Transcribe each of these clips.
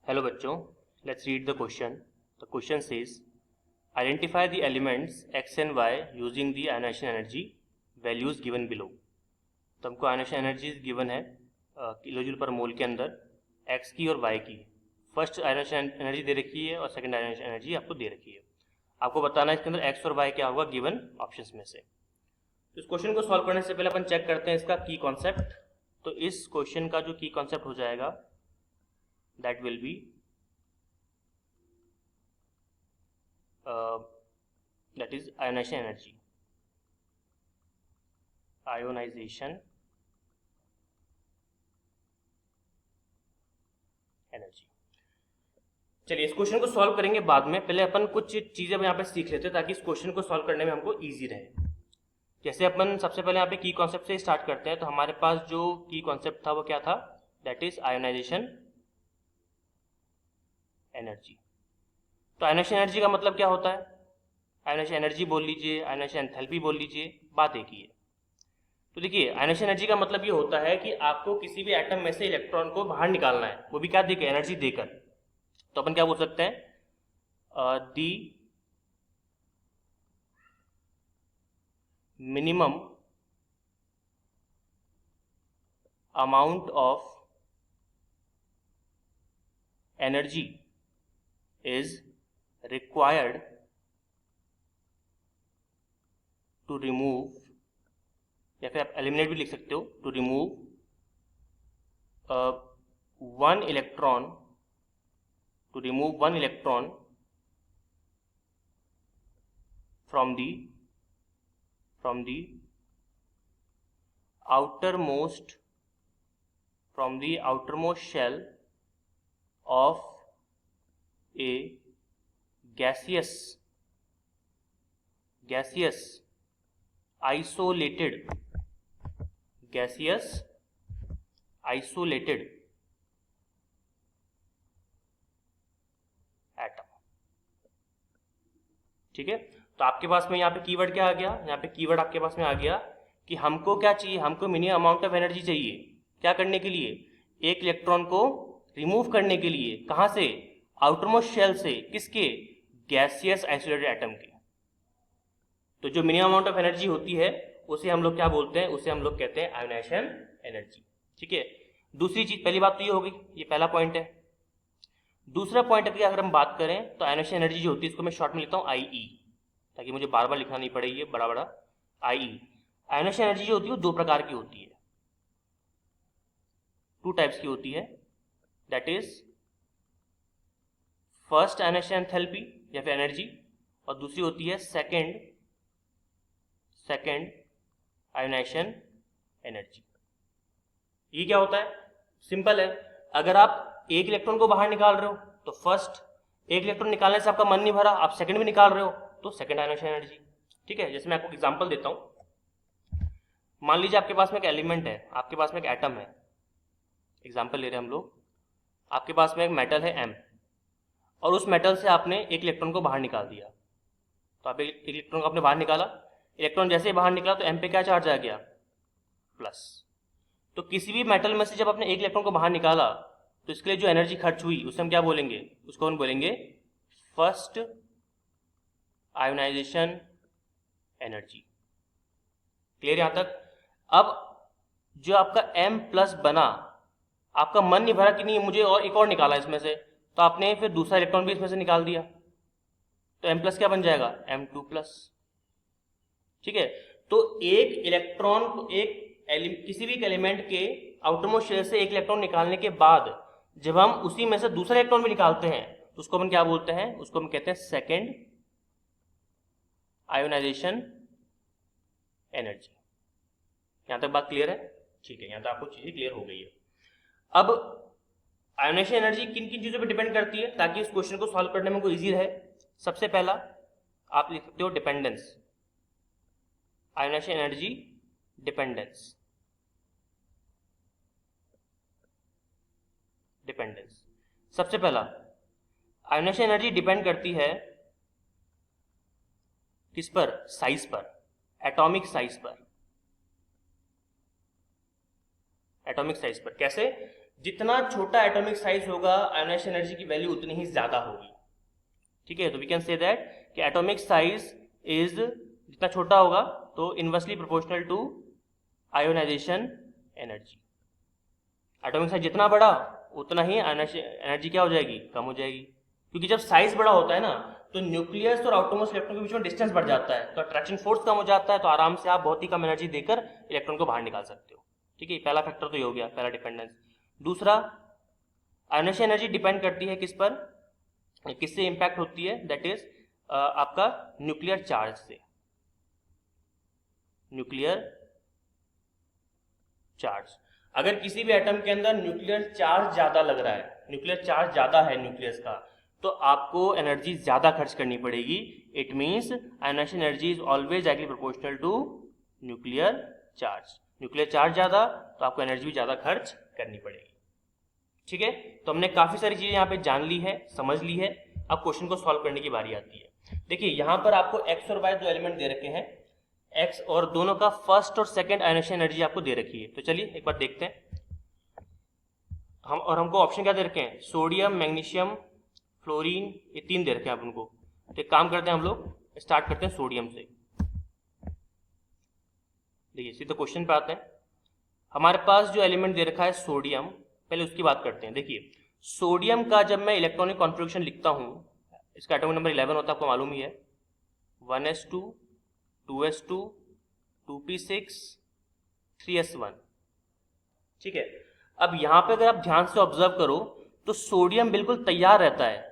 Hello बच्चों, let's read the question. The question says identify the elements X and Y using the ionization energy values given below. तो हमको ionization energies given है kilojoule per mole के अंदर x की और Y की. First ionization energy दे रखी है और सेकंड आयोनाइजेशन एनर्जी आपको दे रखी है. आपको बताना है इसके अंदर एक्स और वाई क्या होगा गिवन ऑप्शंस में से. तो इस क्वेश्चन को सॉल्व करने से पहले अपन चेक करते हैं इसका की कॉन्सेप्ट. तो इस क्वेश्चन का जो की कॉन्सेप्ट हो जाएगा that will be that is ionization energy. चलिए इस क्वेश्चन को सॉल्व करेंगे बाद में. पहले अपन कुछ चीजें यहाँ पे सीख लेते हैं ताकि इस क्वेश्चन को सॉल्व करने में हमको इजी रहे. जैसे अपन सबसे पहले यहाँ पे की कॉन्सेप्ट से स्टार्ट करते हैं. तो हमारे पास जो की कॉन्सेप्ट था वो क्या था? That is ionization energy. तो आयोनाइजेशन एनर्जी का मतलब क्या होता है? आयोनाइजेशन एनर्जी बोल लीजिए, आयोनाइजेशन एंथैल्पी बोल लीजिए, बात एक ही है. तो देखिए आयोनाइजेशन एनर्जी का मतलब ये होता है कि आपको किसी भी एटम में से इलेक्ट्रॉन को बाहर निकालना है, वो भी क्या देकर? एनर्जी देकर. तो अपन क्या बोल सकते हैं? The minimum amount of energy is required to remove, या फिर आप एलिमिनेट भी लिख सकते हो, to remove one electron, to remove one electron from the outermost shell of a gaseous isolated atom. ठीक है. तो आपके पास में यहाँ पे कीवर्ड क्या आ गया? यहाँ पे कीवर्ड आपके पास में आ गया कि हमको क्या चाहिए? हमको मिनिमम अमाउंट ऑफ एनर्जी चाहिए. क्या करने के लिए? एक इलेक्ट्रॉन को रिमूव करने के लिए. कहां से? आउटरमोस्ट शेल से. किसके? गैसियस आइसोलेटेड एटम के. तो जो मिनिमम अमाउंट ऑफ एनर्जी होती है उसे हम लोग क्या बोलते हैं? उसे हम लोग कहते हैं आयोनाइजेशन एनर्जी. ठीक है. दूसरी चीज, पहली बात तो ये हो गई, ये पहला पॉइंट है. दूसरा पॉइंट अगर हम बात करें तो आयोनाइजेशन एनर्जी जो होती है इसको मैं शॉर्ट में लिखता हूँ आईई, ताकि मुझे बार बार लिखना नहीं पड़े ये बड़ा बड़ा. आईई आयोनाइजेशन एनर्जी जो होती है वो दो प्रकार की होती है, टू टाइप्स की होती है. That is first ionization enthalpy या फिर एनर्जी, और दूसरी होती है सेकंड आयोनाइजेशन एनर्जी. ये क्या होता है? सिंपल है. अगर आप एक इलेक्ट्रॉन को बाहर निकाल रहे हो तो फर्स्ट एक इलेक्ट्रॉन निकालने से आपका मन नहीं भरा, आप सेकंड भी निकाल रहे हो तो सेकंड आयोनाइजेशन एनर्जी. ठीक है. जैसे मैं आपको एग्जांपल देता हूं. मान लीजिए आपके पास में एक एलिमेंट है, आपके पास में एक एटम है. एग्जांपल ले रहे हैं हम लोग. आपके पास में एक मेटल है एम, और उस मेटल से आपने एक इलेक्ट्रॉन को बाहर निकाल दिया. तो आप एक इलेक्ट्रॉन को आपने बाहर निकाला. इलेक्ट्रॉन जैसे ही बाहर निकला तो एम पे क्या चार्ज आ गया? प्लस. तो किसी भी मेटल में से जब आपने एक इलेक्ट्रॉन को बाहर निकाला तो इसके लिए जो एनर्जी खर्च हुई उसे हम क्या बोलेंगे? उसको हम बोलेंगे फर्स्ट आयोनाइजेशन एनर्जी. क्लियर यहां तक? अब जो आपका M प्लस बना, आपका मन नहीं भरा कि नहीं मुझे और एक और निकाला इसमें से, तो आपने फिर दूसरा इलेक्ट्रॉन भी इसमें से निकाल दिया. तो M प्लस क्या बन जाएगा? M2 plus. ठीक है. तो एक इलेक्ट्रॉन को किसी भी एलिमेंट के आउटरमोस्ट शेल से एक इलेक्ट्रॉन निकालने के बाद जब हम उसी में से दूसरा इलेक्ट्रॉन भी निकालते हैं तो उसको हम क्या बोलते हैं? उसको हम कहते हैं सेकेंड आयोनाइजेशन एनर्जी. यहां तक बात क्लियर है? ठीक है. यहां तक आपको चीजें क्लियर हो गई है. अब आयोनाइजेशन एनर्जी किन किन चीजों पर डिपेंड करती है ताकि इस क्वेश्चन को सॉल्व करने में कोई इजी रहे? सबसे पहला आप लिख सकते हो डिपेंडेंस. Ionisation energy dependence. सबसे पहला आयोनाइजेशन एनर्जी डिपेंड करती है किस पर? साइज पर, एटॉमिक साइज पर. एटॉमिक साइज पर कैसे? जितना छोटा एटॉमिक साइज होगा आयोनाइजेशन एनर्जी की वैल्यू उतनी ही ज्यादा होगी। ठीक है, तो वी कैन से दैट कि एटॉमिक साइज इज, जितना छोटा होगा तो inversely proportional to ionization energy. Atomic size जितना बड़ा उतना ही आयोनाइजेशन एनर्जी क्या हो जाएगी, कम हो जाएगी, क्योंकि जब साइज बड़ा होता है ना तो न्यूक्लियस और आउटरमोस्ट इलेक्ट्रॉन के बीच में डिस्टेंस बढ़ जाता है, तो अट्रैक्शन फोर्स कम हो जाता है, तो आराम से आप बहुत ही कम एनर्जी देकर इलेक्ट्रॉन को बाहर निकाल सकते हो। ठीक है, पहला फैक्टर तो ये हो गया, पहला डिपेंडेंस। दूसरा, आयोनाइजेशन एनर्जी डिपेंड करती है किस पर, किससे इंपैक्ट होती है, दैट इज आपका न्यूक्लियर चार्ज से। न्यूक्लियर चार्ज, अगर किसी भी एटम के अंदर न्यूक्लियर चार्ज ज्यादा लग रहा है, न्यूक्लियर चार्ज ज्यादा है न्यूक्लियस का, तो आपको एनर्जी ज्यादा खर्च करनी पड़ेगी। It means ionization energy is always directly proportional to nuclear charge. Nuclear charge ज्यादा तो आपको एनर्जी भी ज्यादा खर्च करनी पड़ेगी। ठीक है, तो हमने काफी सारी चीजें यहाँ पे जान ली है, समझ ली है। अब क्वेश्चन को सॉल्व करने की बारी आती है। देखिए यहाँ पर आपको एक्स और वाई दो एलिमेंट दे रखे हैं, एक्स और दोनों का फर्स्ट और सेकंड आयोनाइजेशन एनर्जी आपको दे रखी है। तो चलिए एक बार देखते हैं हम, और हमको ऑप्शन क्या दे रखे हैं, सोडियम, मैग्नीशियम, फ्लोरीन, ये तीन दे रखे हैं आप उनको। तो एक काम करते हैं, हम लोग स्टार्ट करते हैं सोडियम से। देखिए सीधे क्वेश्चन पे आते हैं। हमारे पास जो एलिमेंट दे रखा है सोडियम, पहले उसकी बात करते हैं। देखिए सोडियम का जब मैं इलेक्ट्रॉनिक कॉन्फ़िगरेशन लिखता हूं, इसका एटॉमिक नंबर 11 होता है, आपको मालूम ही है, 1s2 2s2 2p6 3s1। ठीक है, अब यहां पे अगर आप ध्यान से ऑब्जर्व करो तो सोडियम बिल्कुल तैयार रहता है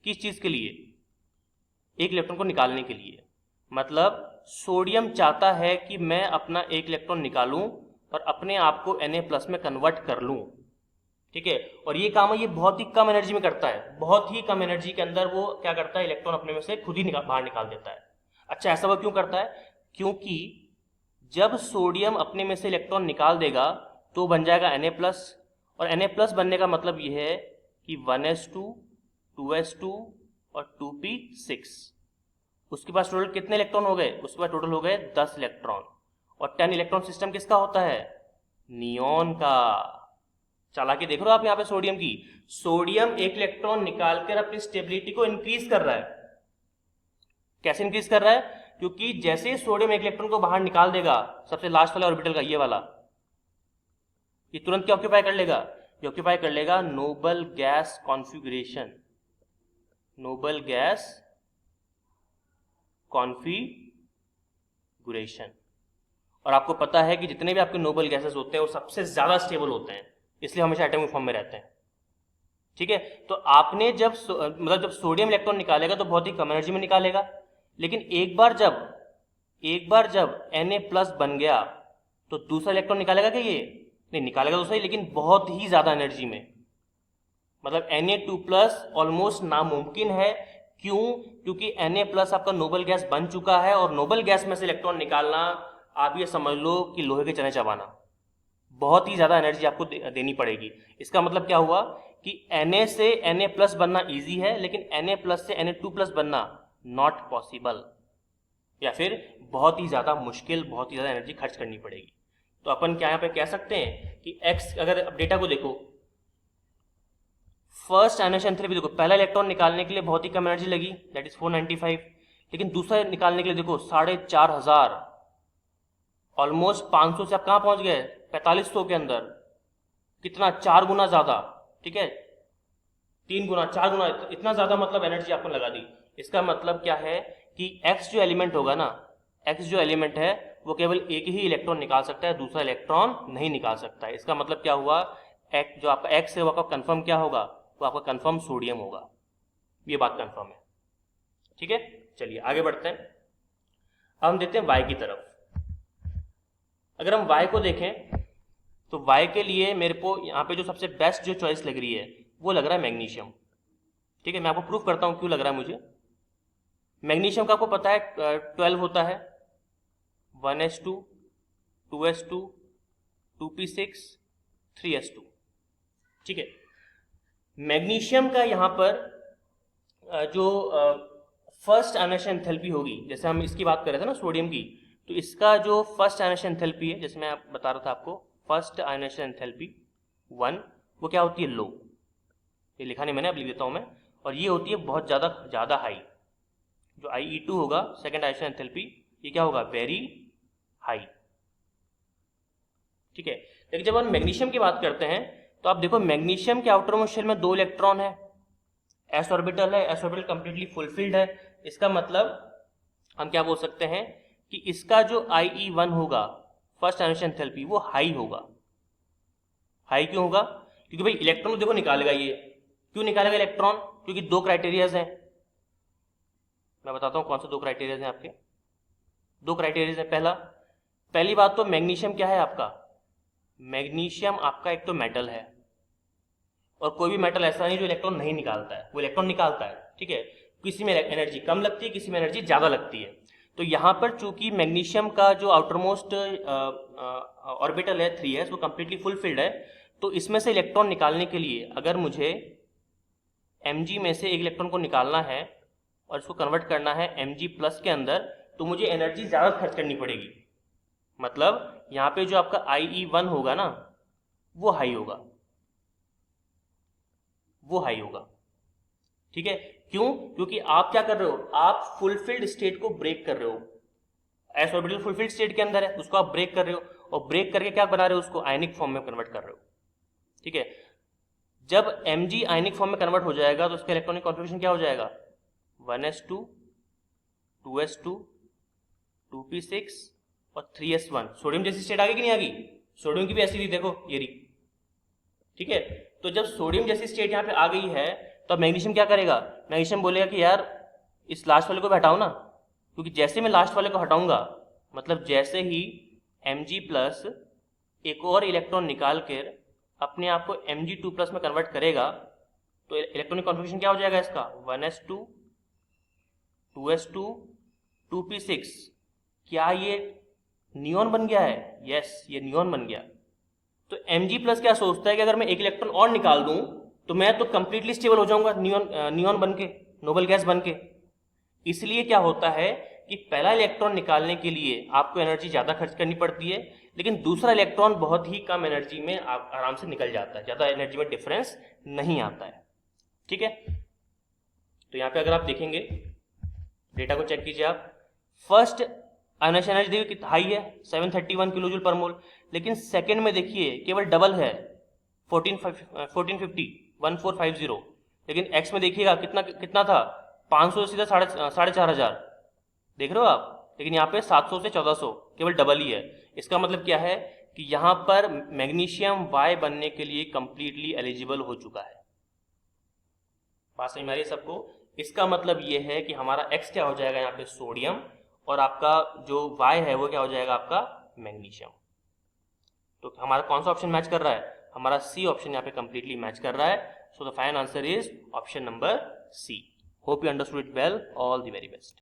किस चीज के लिए, एक इलेक्ट्रॉन को निकालने के लिए। मतलब सोडियम चाहता है कि मैं अपना एक इलेक्ट्रॉन निकालूं और अपने आप को Na+ में कन्वर्ट कर लूं। ठीक है, और ये काम है ये बहुत ही कम एनर्जी में करता है, बहुत ही कम एनर्जी के अंदर वो क्या करता है, इलेक्ट्रॉन अपने में से खुद ही बाहर निकाल देता है। अच्छा, ऐसा वो क्यों करता है, क्योंकि जब सोडियम अपने में से इलेक्ट्रॉन निकाल देगा तो बन जाएगा Na+, और Na+ बनने का मतलब ये है कि 1s2 2s2 और 2p6, उसके पास टोटल कितने इलेक्ट्रॉन हो गए, उसके पास टोटल हो गए 10 इलेक्ट्रॉन। और 10 इलेक्ट्रॉन सिस्टम किसका होता है, नियॉन का। चालाकी देख रहे हो आप यहाँ पे सोडियम की, सोडियम एक इलेक्ट्रॉन निकालकर अपनी स्टेबिलिटी को इंक्रीज कर रहा है। कैसे इंक्रीज कर रहा है, क्योंकि जैसे सोडियम एक इलेक्ट्रॉन को बाहर निकाल देगा, सबसे लास्ट वाला ऑर्बिटल का ये वाला, ये तुरंत क्या ऑक्यूपाई कर लेगा, ये ऑक्यूपाई कर लेगा noble gas configuration, noble gas configuration. और आपको पता है कि जितने भी आपके नोबल गैसेस होते हैं वो सबसे ज्यादा स्टेबल होते हैं, इसलिए हमेशा एटॉमिक फॉर्म में रहते हैं। ठीक है, तो आपने जब जब सोडियम इलेक्ट्रॉन निकालेगा तो बहुत ही कम एनर्जी में निकालेगा, लेकिन एक बार जब Na+ बन गया तो दूसरा इलेक्ट्रॉन निकालेगा क्या, ये नहीं निकालेगा तो सही, लेकिन बहुत ही ज्यादा एनर्जी में। मतलब Na2+ ऑलमोस्ट नामुमकिन है। क्यों, क्योंकि Na+ आपका नोबल गैस बन चुका है, और नोबल गैस में से इलेक्ट्रॉन निकालना आप ये समझ लो कि लोहे के चने चबाना, बहुत ही ज्यादा एनर्जी आपको देनी पड़ेगी। इसका मतलब क्या हुआ कि Na से Na+ बनना इजी है, लेकिन Na+ से Na2+ बनना नॉट पॉसिबल, या फिर बहुत ही ज्यादा मुश्किल, बहुत ही ज्यादा एनर्जी खर्च करनी पड़ेगी। तो अपन क्या यहाँ पे कह सकते हैं कि X, अगर अब डेटा को देखो, फर्स्ट आयोनाइजेशन एंथैल्पी देखो, पहला इलेक्ट्रॉन निकालने के लिए बहुत ही कम एनर्जी लगी, दैट इज 495, लेकिन दूसरा निकालने के लिए देखो 4500, ऑलमोस्ट 500 से आप कहाँ पहुंच गए, 4500 के अंदर, कितना, 4 गुना ज्यादा। ठीक है, 3 गुना 4 गुना, इतना ज्यादा मतलब एनर्जी आपको लगा दी। इसका मतलब क्या है कि X जो एलिमेंट होगा ना, X जो एलिमेंट है वो केवल एक ही इलेक्ट्रॉन निकाल सकता है, दूसरा इलेक्ट्रॉन नहीं निकाल सकता है। इसका मतलब क्या हुआ, जो आपका X है वो आपका कंफर्म क्या होगा, वो आपका कंफर्म सोडियम होगा, ये बात कंफर्म है। ठीक है, चलिए आगे बढ़ते हैं। अब हम देखते हैं Y की तरफ। अगर हम Y को देखें तो Y के लिए मेरे को यहाँ पे जो सबसे बेस्ट जो चॉइस लग रही है वो लग रहा है मैग्नीशियम। ठीक है, मैं आपको प्रूफ करता हूँ क्यों लग रहा है मुझे। मैग्नीशियम का आपको पता है 12 होता है, 1s2 2s2 2p6 3s2। ठीक है, मैग्नीशियम का यहाँ पर जो फर्स्ट आयोनाइजेशन एंथैल्पी होगी, जैसे हम इसकी बात कर रहे थे ना सोडियम की, तो इसका जो फर्स्ट आयोनाइजेशन एंथैल्पी है, जैसे मैं बता रहा था आपको, फर्स्ट आयोनाइजेशन एंथैल्पी 1, वो क्या होती है, लो। ये लिखा नहीं मैंने, अब लिख देता हूँ मैं। और ये होती है बहुत ज़्यादा हाई। जो IE2 होगा, सेकेंड आइसोटोप एंथैल्पी, ये क्या होगा, वेरी हाई। ठीक है। लेकिन जब हम मैग्नीशियम की बात करते हैं तो आप देखो मैग्नीशियम के आउटर मोस्ट शेल में 2 इलेक्ट्रॉन है, एस ऑर्बिटल है, एस ऑर्बिटल कंप्लीटली फुलफिल्ड है। इसका मतलब हम क्या बोल सकते हैं कि इसका जो IE1 होगा, फर्स्ट आइसोटोप एंथैल्पी, वो हाई होगा। हाई क्यों होगा, क्योंकि भाई इलेक्ट्रॉन देखो निकालेगा ये। क्यों निकालेगा इलेक्ट्रॉन, क्योंकि 2 क्राइटेरियाज हैं। मैं बताता हूं कौन से 2 क्राइटेरियाज हैं आपके। 2 क्राइटेरियाज हैं। पहली बात तो मैग्नीशियम क्या है आपका, मैग्नीशियम आपका एक तो मेटल है, और कोई भी मेटल ऐसा नहीं जो इलेक्ट्रॉन नहीं निकालता है, वो इलेक्ट्रॉन निकालता है। ठीक है। किसी में एनर्जी कम लगती है, किसी में एनर्जी ज़्यादा लगती है। तो यहाँ पर चूंकि मैग्नीशियम का जो आउटरमोस्ट ऑर्बिटल है 3s, वो कंप्लीटली फुलफिल्ड है, तो इसमें से इलेक्ट्रॉन निकालने के लिए अगर मुझे Mg में से एक इलेक्ट्रॉन को निकालना है और इसको कन्वर्ट करना है Mg+ के अंदर, तो मुझे एनर्जी ज़्यादा खर्च करनी पड़ेगी। मतलब यहाँ पे जो आपका IE1 होगा ना, वो हाई होगा, वो हाई होगा। ठीक है। क्यों, क्योंकि आप क्या कर रहे हो, आप फुलफिल्ड स्टेट को ब्रेक कर रहे हो। एस ऑर्बिटल फुलफिल्ड स्टेट के अंदर है, उसको आप ब्रेक कर रहे हो, और ब्रेक करके क्या बना रहे हो, उसको आयनिक फॉर्म में कन्वर्ट कर रहे हो। ठीक है। जब Mg आयनिक फॉर्म में कन्वर्ट हो जाएगा तो उसका इलेक्ट्रॉनिक कॉन्फ़िगरेशन क्या हो जाएगा, 1s2, 2s2, 2p6 और 3s1। सोडियम जैसी स्टेट आ गई कि नहीं आ गई, सोडियम की भी ऐसी थी, देखो ये रही। ठीक है। तो जब सोडियम जैसी स्टेट यहाँ पे आ गई है, तो अब मैग्नीशियम क्या करेगा, मैग्नीशियम बोलेगा कि यार इस लास्ट वाले को भी हटाओ ना, क्योंकि जैसे मैं लास्ट वाले को हटाऊंगा, मतलब जैसे ही Mg+ एक और इलेक्ट्रॉन निकाल कर अपने आप को Mg2+ में कन्वर्ट करेगा, तो इलेक्ट्रॉनिक कॉन्फ़िगरेशन क्या हो जाएगा इसका, 1s2, 2s2, 2p6। क्या ये नियॉन बन गया है, यस ये नियॉन बन गया। तो Mg+ क्या सोचता है कि अगर मैं एक इलेक्ट्रॉन और निकाल दूं तो मैं तो कंप्लीटली स्टेबल हो जाऊंगा, नियॉन बन के, नोबल गैस बन के। इसलिए क्या होता है कि पहला इलेक्ट्रॉन निकालने के लिए आपको एनर्जी ज़्यादा खर्च करनी पड़ती है, लेकिन दूसरा इलेक्ट्रॉन बहुत ही कम एनर्जी में आराम से निकल जाता है, ज़्यादा एनर्जी में डिफरेंस नहीं आता है। ठीक है। तो यहाँ पे अगर आप देखेंगे, डेटा को चेक कीजिए आप, फर्स्ट आयनाइजेशन एनर्जी देखिए हाई है 731 किलो जूल पर मोल, लेकिन सेकेंड में देखिए केवल डबल है 1450, लेकिन एक्स में देखिएगा कितना था, 500 से सीधा 4,500, देख रहे हो आप, लेकिन यहाँ पे 700 से 1400, केवल डबल ही है। इसका मतलब क्या है कि यहाँ पर मैग्नीशियम Y बनने के लिए कंप्लीटली एलिजिबल हो चुका है। बात समझ में आ रही है सबको। इसका मतलब ये है कि हमारा X क्या हो जाएगा यहाँ पे, सोडियम, और आपका जो Y है वो क्या हो जाएगा आपका, मैग्नीशियम। तो हमारा कौन सा ऑप्शन मैच कर रहा है, हमारा C ऑप्शन यहाँ पे कंप्लीटली मैच कर रहा है। So the final answer is option number C। Hope you understood it well, all the very best.